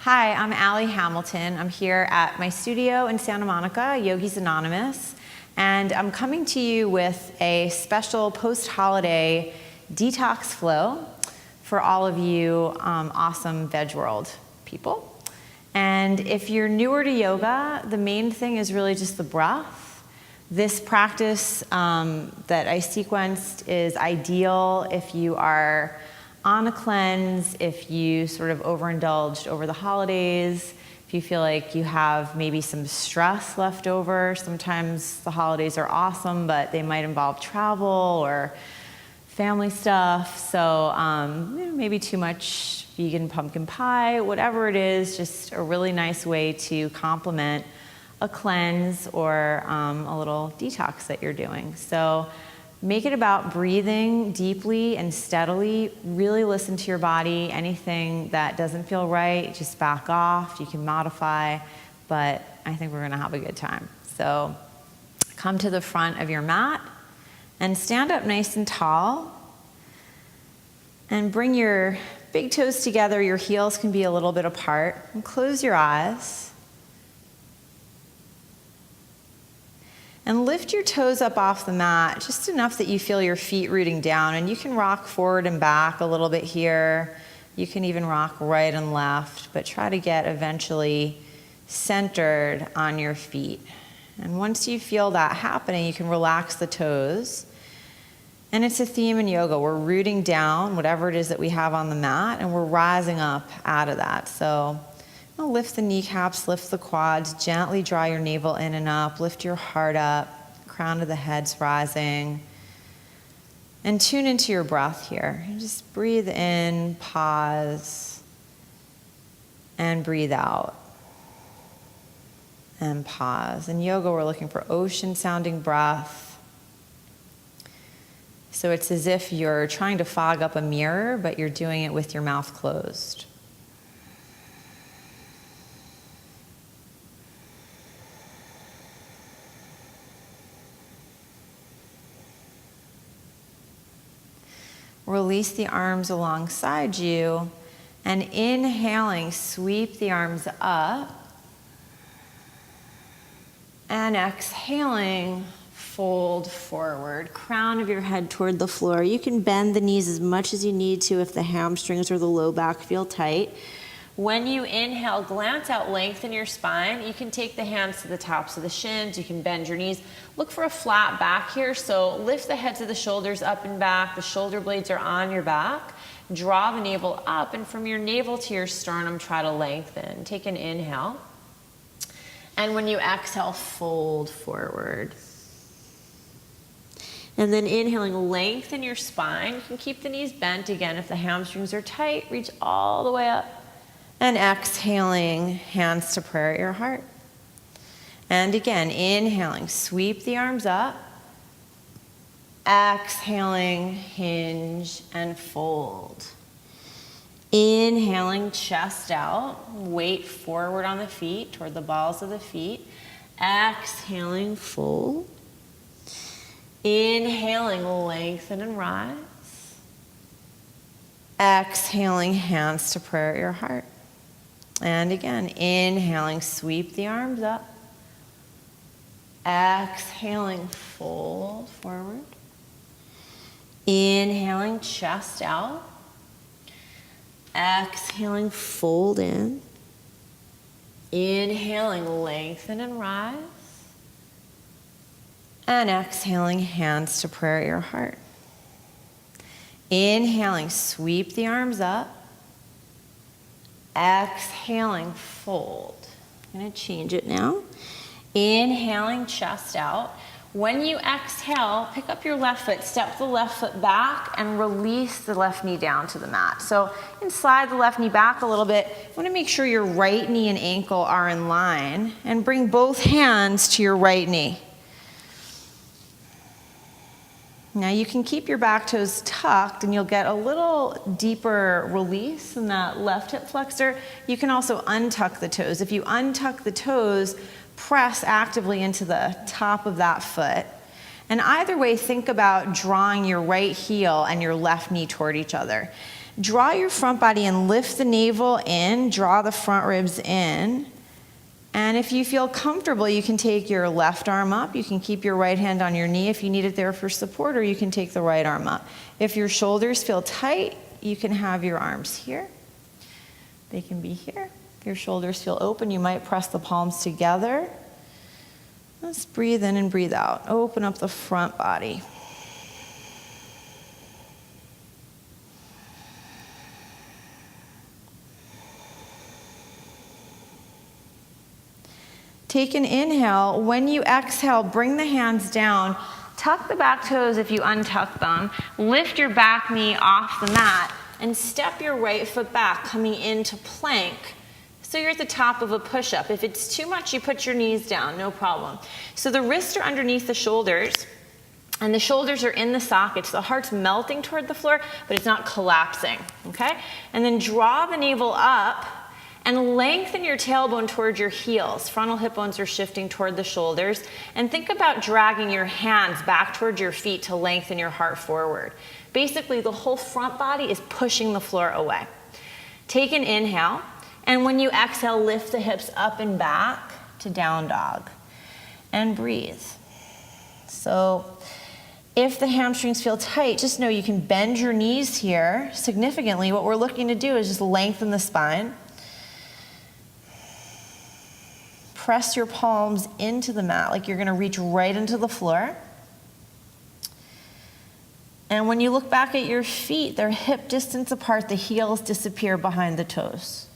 Hi, I'm Allie Hamilton. I'm here at my studio in Santa Monica, Yogis Anonymous, and I'm coming to you with a special post-holiday detox flow for all of you awesome Veg World people. And if you're newer to yoga, the main thing is really just the breath. This practice that I sequenced is ideal if you are on a cleanse, if you sort of overindulged over the holidays, if you feel like you have maybe some stress left over. Sometimes the holidays are awesome, but they might involve travel or family stuff. So maybe too much vegan pumpkin pie, whatever it is, just a really nice way to complement a cleanse or a little detox that you're doing. So make it about breathing deeply and steadily. Really listen to your body. Anything that doesn't feel right, just back off. You can modify, but I think we're gonna have a good time. So come to the front of your mat and stand up nice and tall and bring your big toes together. Your heels can be a little bit apart, and close your eyes. And lift your toes up off the mat, just enough that you feel your feet rooting down. And you can rock forward and back a little bit here. You can even rock right and left, but try to get eventually centered on your feet. And once you feel that happening, you can relax the toes. And it's a theme in yoga. We're rooting down whatever it is that we have on the mat, and we're rising up out of that. So lift the kneecaps, lift the quads, gently draw your navel in and up, lift your heart up, crown of the head's rising. And tune into your breath here. And just breathe in, pause, and breathe out. And pause. In yoga, we're looking for ocean-sounding breath. So it's as if you're trying to fog up a mirror, but you're doing it with your mouth closed. Release the arms alongside you, and inhaling, sweep the arms up, and exhaling, fold forward, crown of your head toward the floor. You can bend the knees as much as you need to if the hamstrings or the low back feel tight. When you inhale, glance out, lengthen your spine. You can take the hands to the tops of the shins. You can bend your knees. Look for a flat back here. So lift the heads of the shoulders up and back. The shoulder blades are on your back. Draw the navel up, and from your navel to your sternum, try to lengthen. Take an inhale. And when you exhale, fold forward. And then inhaling, lengthen your spine. You can keep the knees bent again. If the hamstrings are tight, reach all the way up. And exhaling, hands to prayer at your heart. And again, inhaling, sweep the arms up. Exhaling, hinge and fold. Inhaling, chest out, weight forward on the feet, toward the balls of the feet. Exhaling, fold. Inhaling, lengthen and rise. Exhaling, hands to prayer at your heart. And again, inhaling, sweep the arms up. Exhaling, fold forward. Inhaling, chest out. Exhaling, fold in. Inhaling, lengthen and rise. And exhaling, hands to prayer at your heart. Inhaling, sweep the arms up. Exhaling, fold. I'm going to change it now. Inhaling, chest out. When you exhale, pick up your left foot, step the left foot back, and release the left knee down to the mat. So you can slide the left knee back a little bit. You want to make sure your right knee and ankle are in line, and bring both hands to your right knee. Now you can keep your back toes tucked, and you'll get a little deeper release in that left hip flexor. You can also untuck the toes. If you untuck the toes, press actively into the top of that foot. And either way, think about drawing your right heel and your left knee toward each other. Draw your front body and lift the navel in, draw the front ribs in. And if you feel comfortable, you can take your left arm up. You can keep your right hand on your knee if you need it there for support, or you can take the right arm up. If your shoulders feel tight, you can have your arms here. They can be here. If your shoulders feel open, you might press the palms together. Let's breathe in and breathe out. Open up the front body. Take an inhale. When you exhale, bring the hands down. Tuck the back toes if you untuck them. Lift your back knee off the mat and step your right foot back, coming into plank. So you're at the top of a push-up. If it's too much, you put your knees down, no problem. So the wrists are underneath the shoulders, and the shoulders are in the sockets. The heart's melting toward the floor, but it's not collapsing, okay? And then draw the navel up and lengthen your tailbone towards your heels. Frontal hip bones are shifting toward the shoulders. And think about dragging your hands back towards your feet to lengthen your heart forward. Basically, the whole front body is pushing the floor away. Take an inhale, and when you exhale, lift the hips up and back to down dog. And breathe. So if the hamstrings feel tight, just know you can bend your knees here significantly. What we're looking to do is just lengthen the spine. Press your palms into the mat like you're going to reach right into the floor. And when you look back at your feet, they're hip distance apart. The heels disappear behind the toes.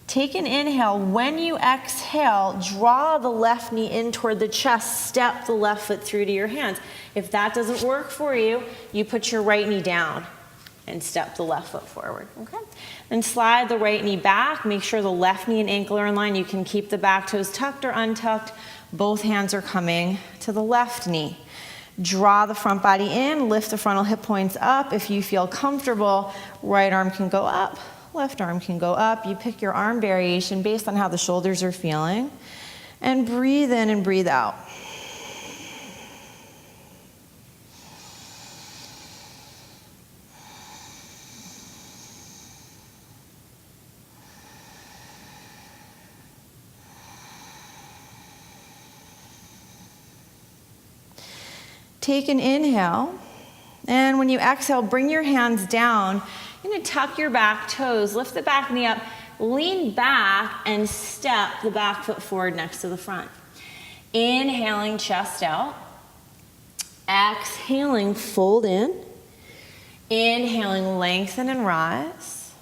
Take an inhale. When you exhale, draw the left knee in toward the chest. Step the left foot through to your hands. If that doesn't work for you, you put your right knee down and step the left foot forward, okay? Then slide the right knee back. Make sure the left knee and ankle are in line. You can keep the back toes tucked or untucked. Both hands are coming to the left knee. Draw the front body in, lift the frontal hip points up. If you feel comfortable, right arm can go up, left arm can go up. You pick your arm variation based on how the shoulders are feeling. And breathe in and breathe out. Take an inhale, and when you exhale, bring your hands down. You're going to tuck your back toes, lift the back knee up, lean back, and step the back foot forward next to the front. Inhaling, chest out. Exhaling, fold in. Inhaling, lengthen and rise.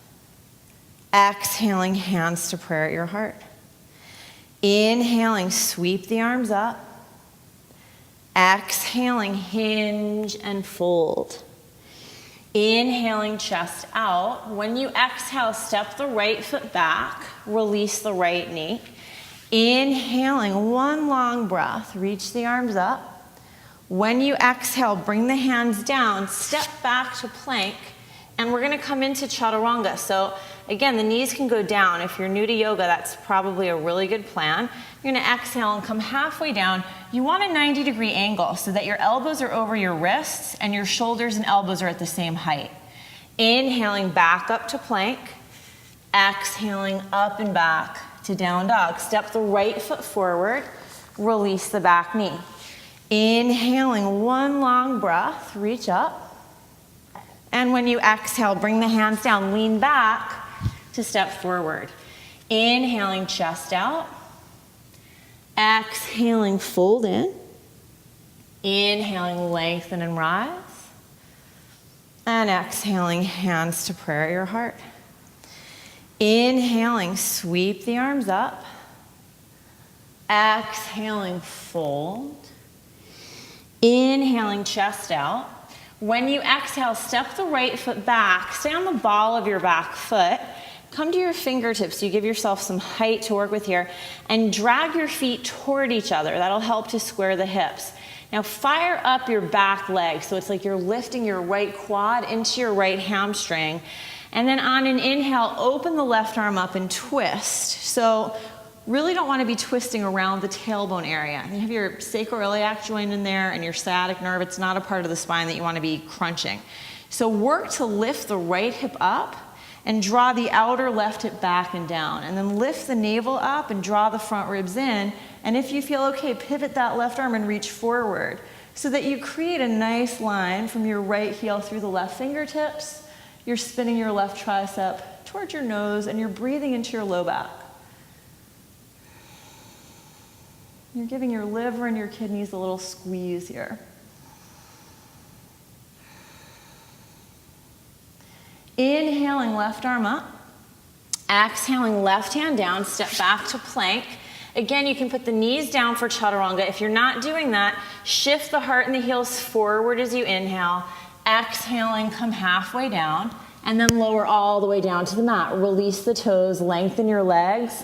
Exhaling, hands to prayer at your heart. Inhaling, sweep the arms up. Exhaling, hinge and fold. Inhaling, chest out. When you exhale, step the right foot back, release the right knee. Inhaling, one long breath, reach the arms up. When you exhale, bring the hands down, step back to plank, and we're gonna come into chaturanga. So again, the knees can go down. If you're new to yoga, that's probably a really good plan. You're gonna exhale and come halfway down. You want a 90-degree angle so that your elbows are over your wrists and your shoulders and elbows are at the same height. Inhaling back up to plank. Exhaling up and back to down dog. Step the right foot forward. Release the back knee. Inhaling, one long breath, reach up. And when you exhale, bring the hands down, lean back to step forward. Inhaling, chest out. Exhaling, fold in. Inhaling, lengthen and rise. And exhaling, hands to prayer at your heart. Inhaling, sweep the arms up. Exhaling, fold. Inhaling, chest out. When you exhale, step the right foot back. Stay on the ball of your back foot. Come to your fingertips. You give yourself some height to work with here. And drag your feet toward each other. That'll help to square the hips. Now fire up your back leg. So it's like you're lifting your right quad into your right hamstring. And then on an inhale, open the left arm up and twist. So really don't want to be twisting around the tailbone area. You have your sacroiliac joint in there and your sciatic nerve. It's not a part of the spine that you want to be crunching. So work to lift the right hip up and draw the outer left hip back and down. And then lift the navel up and draw the front ribs in. And if you feel okay, pivot that left arm and reach forward so that you create a nice line from your right heel through the left fingertips. You're spinning your left tricep towards your nose and you're breathing into your low back. You're giving your liver and your kidneys a little squeeze here. Inhaling, left arm up. Exhaling, left hand down, step back to plank. Again, you can put the knees down for chaturanga. If you're not doing that, shift the heart and the heels forward as you inhale. Exhaling, come halfway down, and then lower all the way down to the mat. Release the toes, lengthen your legs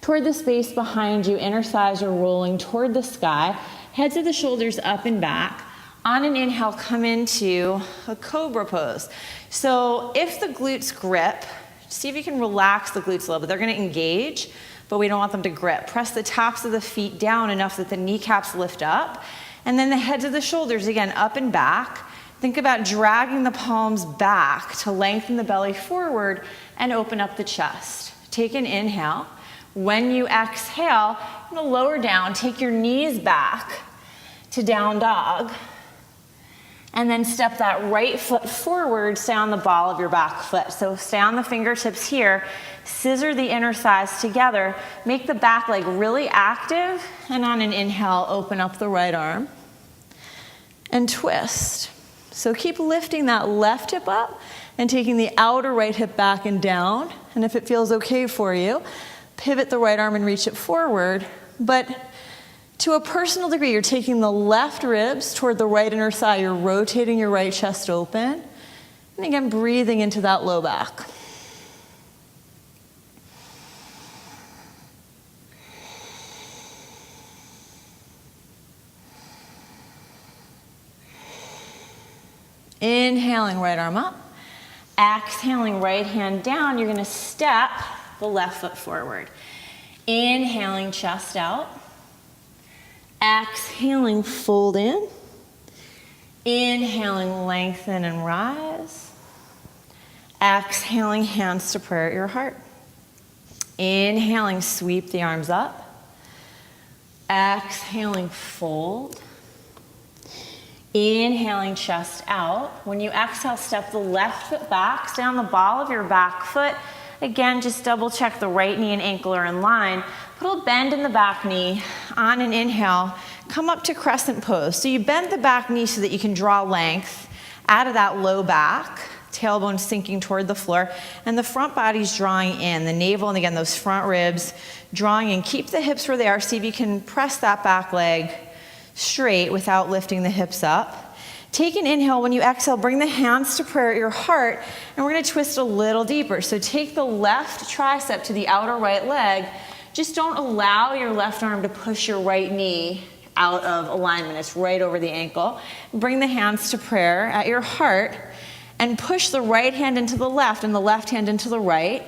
toward the space behind you. Inner thighs are rolling toward the sky. Heads of the shoulders up and back. On an inhale, come into a cobra pose. So if the glutes grip, see if you can relax the glutes a little bit. They're going to engage, but we don't want them to grip. Press the tops of the feet down enough that the kneecaps lift up. And then the heads of the shoulders, again, up and back. Think about dragging the palms back to lengthen the belly forward and open up the chest. Take an inhale. When you exhale, you're going to lower down, take your knees back to down dog, and then step that right foot forward, stay on the ball of your back foot. So stay on the fingertips here, scissor the inner thighs together, make the back leg really active, and on an inhale, open up the right arm and twist. So keep lifting that left hip up and taking the outer right hip back and down, and if it feels okay for you, pivot the right arm and reach it forward, but to a personal degree, you're taking the left ribs toward the right inner thigh, you're rotating your right chest open, and again, breathing into that low back. Inhaling, right arm up. Exhaling, right hand down, you're gonna step the left foot forward. Inhaling, chest out. Exhaling, fold in. Inhaling, lengthen and rise. Exhaling, hands to prayer at your heart. Inhaling, sweep the arms up. Exhaling, fold. Inhaling, chest out. When you exhale, step the left foot back, stay on the ball of your back foot. Again, just double check the right knee and ankle are in line. Put a little bend in the back knee. On an inhale, come up to crescent pose. So you bend the back knee so that you can draw length out of that low back, tailbone sinking toward the floor, and the front body's drawing in, the navel, and again, those front ribs drawing in. Keep the hips where they are. See if you can press that back leg straight without lifting the hips up. Take an inhale. When you exhale, bring the hands to prayer at your heart, and we're going to twist a little deeper. So take the left tricep to the outer right leg. Just don't allow your left arm to push your right knee out of alignment. It's right over the ankle. Bring the hands to prayer at your heart and push the right hand into the left and the left hand into the right.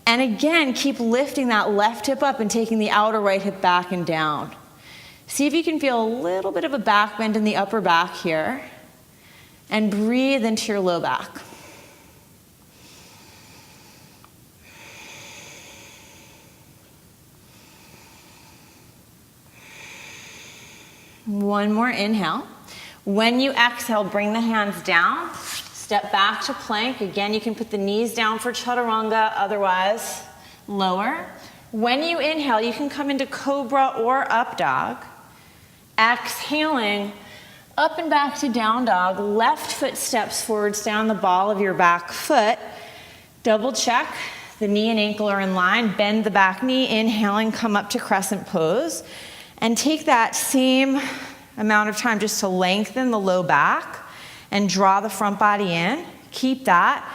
And again, keep lifting that left hip up and taking the outer right hip back and down. See if you can feel a little bit of a back bend in the upper back here. And breathe into your low back. One more inhale. When you exhale, bring the hands down. Step back to plank. Again, you can put the knees down for chaturanga, otherwise lower. When you inhale, you can come into cobra or up dog. Exhaling, up and back to down dog. Left foot steps forward, stay on the ball of your back foot. Double check, the knee and ankle are in line. Bend the back knee, inhaling, come up to crescent pose. And take that same amount of time just to lengthen the low back and draw the front body in. Keep that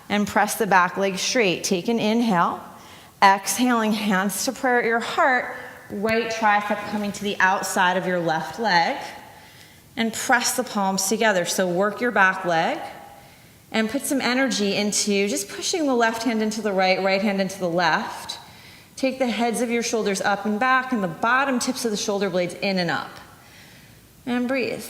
and press the back leg straight. Take an inhale. Exhaling, hands to prayer at your heart. Right tricep coming to the outside of your left leg. And press the palms together. So work your back leg and put some energy into just pushing the left hand into the right, right hand into the left. Take the heads of your shoulders up and back and the bottom tips of the shoulder blades in and up. And breathe.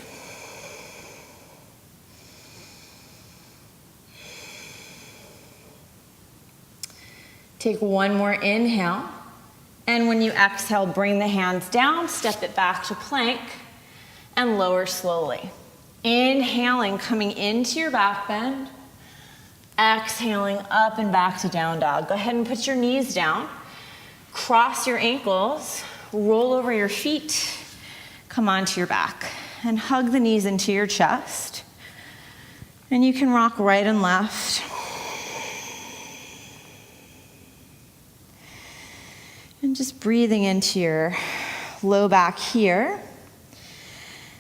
Take one more inhale. And when you exhale, bring the hands down, step it back to plank, and lower slowly. Inhaling, coming into your back bend. Exhaling up and back to down dog. Go ahead and put your knees down. Cross your ankles. Roll over your feet. Come onto your back. And hug the knees into your chest. And you can rock right and left. And just breathing into your low back here.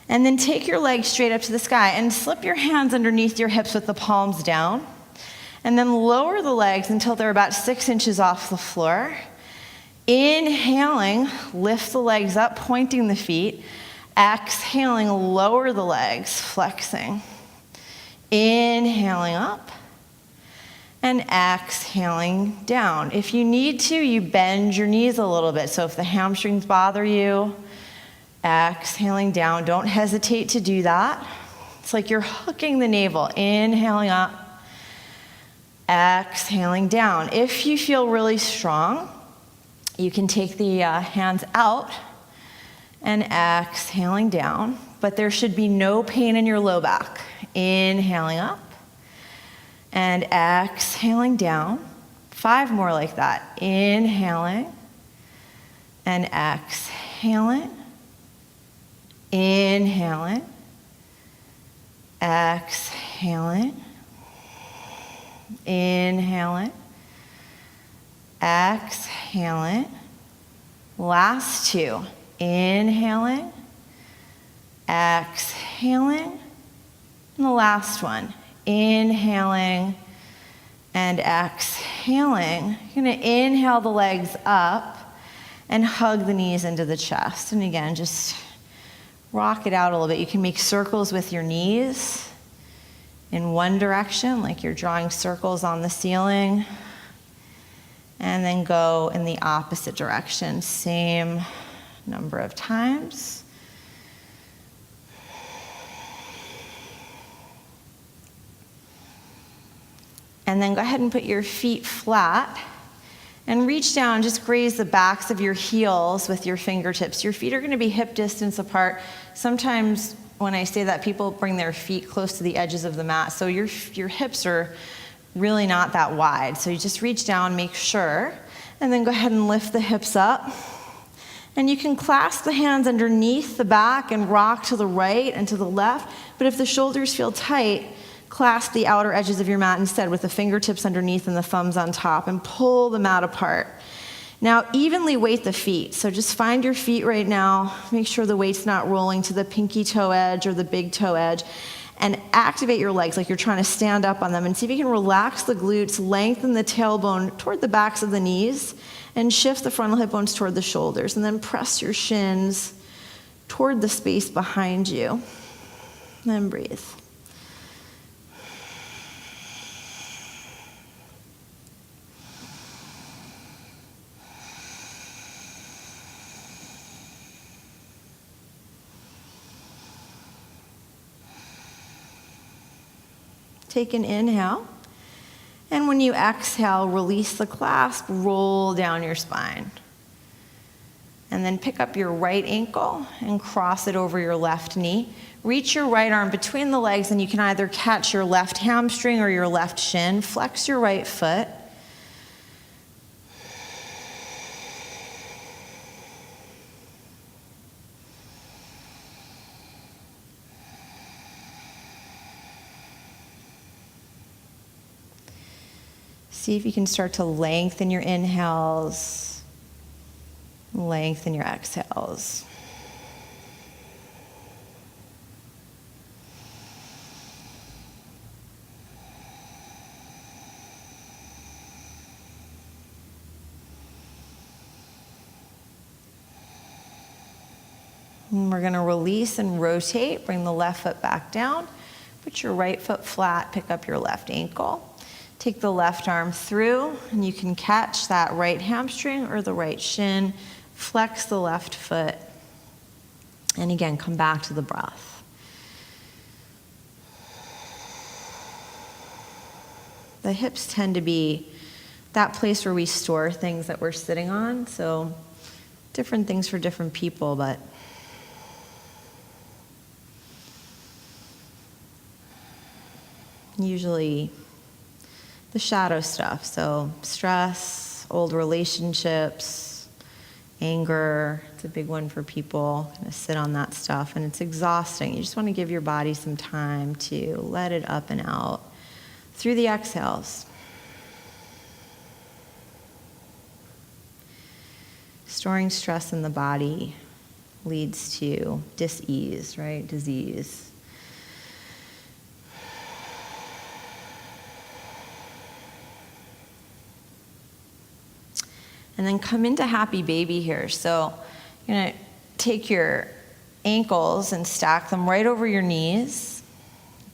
And then take your legs straight up to the sky and slip your hands underneath your hips with the palms down. And then lower the legs until they're about 6 inches off the floor. Inhaling, lift the legs up, pointing the feet. Exhaling, lower the legs, flexing. Inhaling up. And exhaling down. If you need to, you bend your knees a little bit. So if the hamstrings bother you, exhaling down. Don't hesitate to do that. It's like you're hooking the navel. Inhaling up. Exhaling down. If you feel really strong, you can take the hands out and exhaling down. But there should be no pain in your low back. Inhaling up. And exhaling down. 5 more like that. Inhaling. And exhaling. Inhaling, exhaling, inhaling, exhaling. Last 2. Inhaling, exhaling, and the last one. Inhaling and exhaling. You're going to inhale the legs up and hug the knees into the chest. And again, just rock it out a little bit. You can make circles with your knees in one direction, like you're drawing circles on the ceiling, and then go in the opposite direction, same number of times. And then go ahead and put your feet flat and reach down, just graze the backs of your heels with your fingertips. Your feet are going to be hip distance apart. Sometimes when I say that, people bring their feet close to the edges of the mat. So your hips are really not that wide. So you just reach down, make sure, and then go ahead and lift the hips up. And you can clasp the hands underneath the back and rock to the right and to the left. But if the shoulders feel tight, clasp the outer edges of your mat instead with the fingertips underneath and the thumbs on top and pull the mat apart. Now, evenly weight the feet. So just find your feet right now. Make sure the weight's not rolling to the pinky toe edge or the big toe edge. And activate your legs like you're trying to stand up on them. And see if you can relax the glutes, lengthen the tailbone toward the backs of the knees, and shift the frontal hip bones toward the shoulders. And then press your shins toward the space behind you. And then breathe. Take an inhale, and when you exhale, release the clasp, roll down your spine. And then pick up your right ankle and cross it over your left knee. Reach your right arm between the legs, and you can either catch your left hamstring or your left shin. Flex your right foot. See if you can start to lengthen your inhales, lengthen your exhales. And we're going to release and rotate, bring the left foot back down, put your right foot flat, pick up your left ankle. Take the left arm through, and you can catch that right hamstring or the right shin. Flex the left foot. And again, come back to the breath. The hips tend to be that place where we store things that we're sitting on. So different things for different people, but usually the shadow stuff. So stress, old relationships, anger, it's a big one for people. Kind of sit on that stuff, and it's exhausting. You just want to give your body some time to let it up and out through the exhales. Storing stress in the body leads to dis-ease, right? Disease. And then come into happy baby here. So you're gonna take your ankles and stack them right over your knees,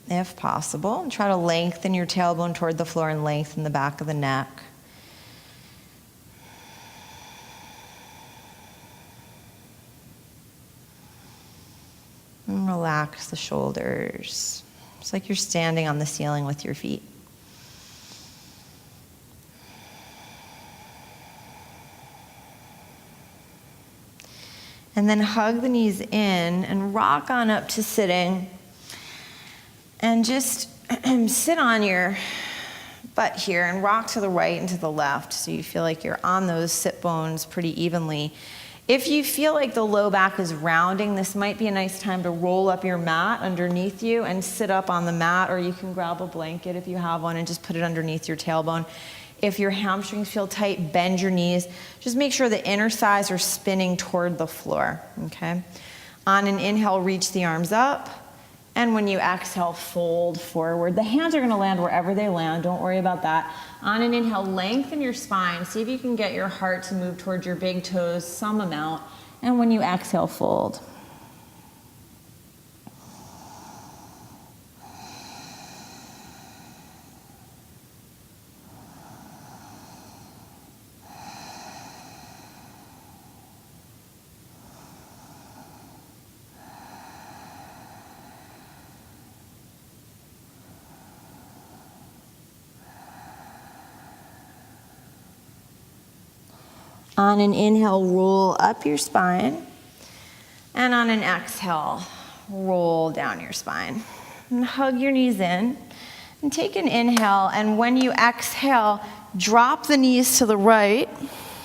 if possible. And try to lengthen your tailbone toward the floor and lengthen the back of the neck. And relax the shoulders. It's like you're standing on the ceiling with your feet. And then hug the knees in and rock on up to sitting. And just sit on your butt here and rock to the right and to the left so you feel like you're on those sit bones pretty evenly. If you feel like the low back is rounding, this might be a nice time to roll up your mat underneath you and sit up on the mat, or you can grab a blanket if you have one and just put it underneath your tailbone. If your hamstrings feel tight, bend your knees. Just make sure the inner thighs are spinning toward the floor, okay? On an inhale, reach the arms up. And when you exhale, fold forward. The hands are gonna land wherever they land. Don't worry about that. On an inhale, lengthen your spine. See if you can get your heart to move towards your big toes some amount. And when you exhale, fold. On an inhale, roll up your spine. And on an exhale, roll down your spine. And hug your knees in. And take an inhale, and when you exhale, drop the knees to the right.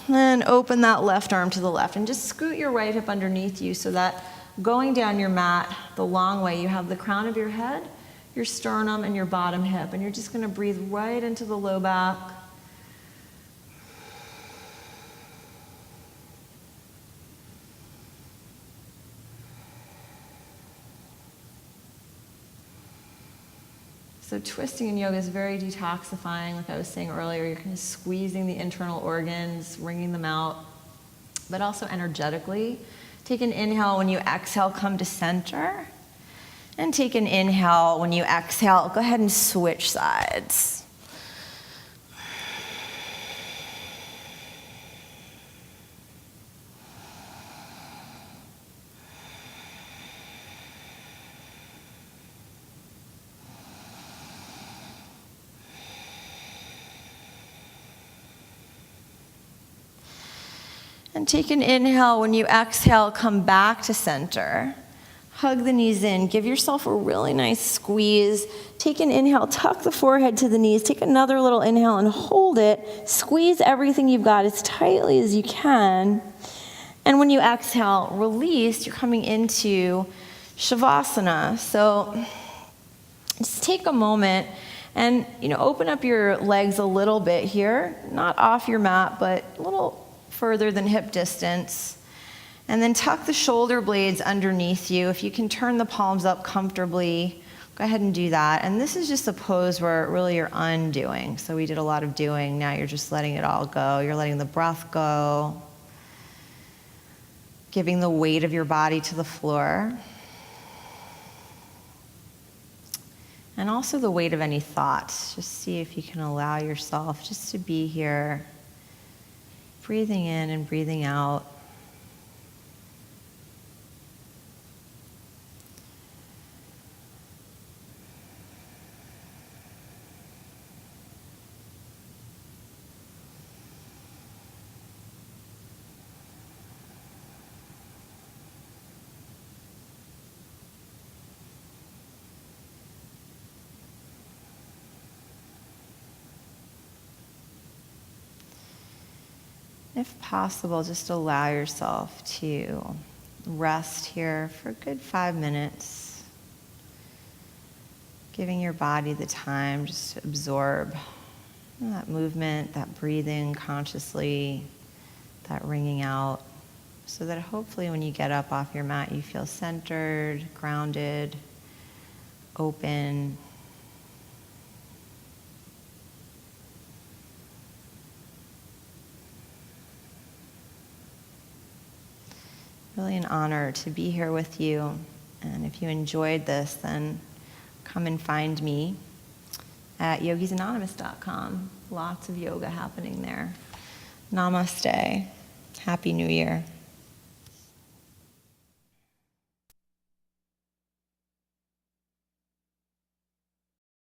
And open that left arm to the left. And just scoot your right hip underneath you so that going down your mat the long way, you have the crown of your head, your sternum, and your bottom hip. And you're just going to breathe right into the low back. So twisting in yoga is very detoxifying. Like I was saying earlier, you're kind of squeezing the internal organs, wringing them out, but also energetically. Take an inhale. When you exhale, come to center. And take an inhale. When you exhale, go ahead and switch sides. And take an inhale. When you exhale, come back to center. Hug the knees in. Give yourself a really nice squeeze. Take an inhale. Tuck the forehead to the knees. Take another little inhale and hold it. Squeeze everything you've got as tightly as you can. And when you exhale, release. You're coming into Shavasana. So just take a moment and open up your legs a little bit here. Not off your mat, but a little further than hip distance. And then tuck the shoulder blades underneath you. If you can turn the palms up comfortably, go ahead and do that. And this is just a pose where really you're undoing. So we did a lot of doing. Now you're just letting it all go. You're letting the breath go. Giving the weight of your body to the floor. And also the weight of any thoughts. Just see if you can allow yourself just to be here. Breathing in and breathing out. If possible, just allow yourself to rest here for a good 5 minutes, giving your body the time just to absorb that movement, that breathing consciously, that ringing out, so that hopefully when you get up off your mat, you feel centered, grounded, open. Really an honor to be here with you. And if you enjoyed this, then come and find me at yogisanonymous.com. Lots of yoga happening there. Namaste. Happy New Year.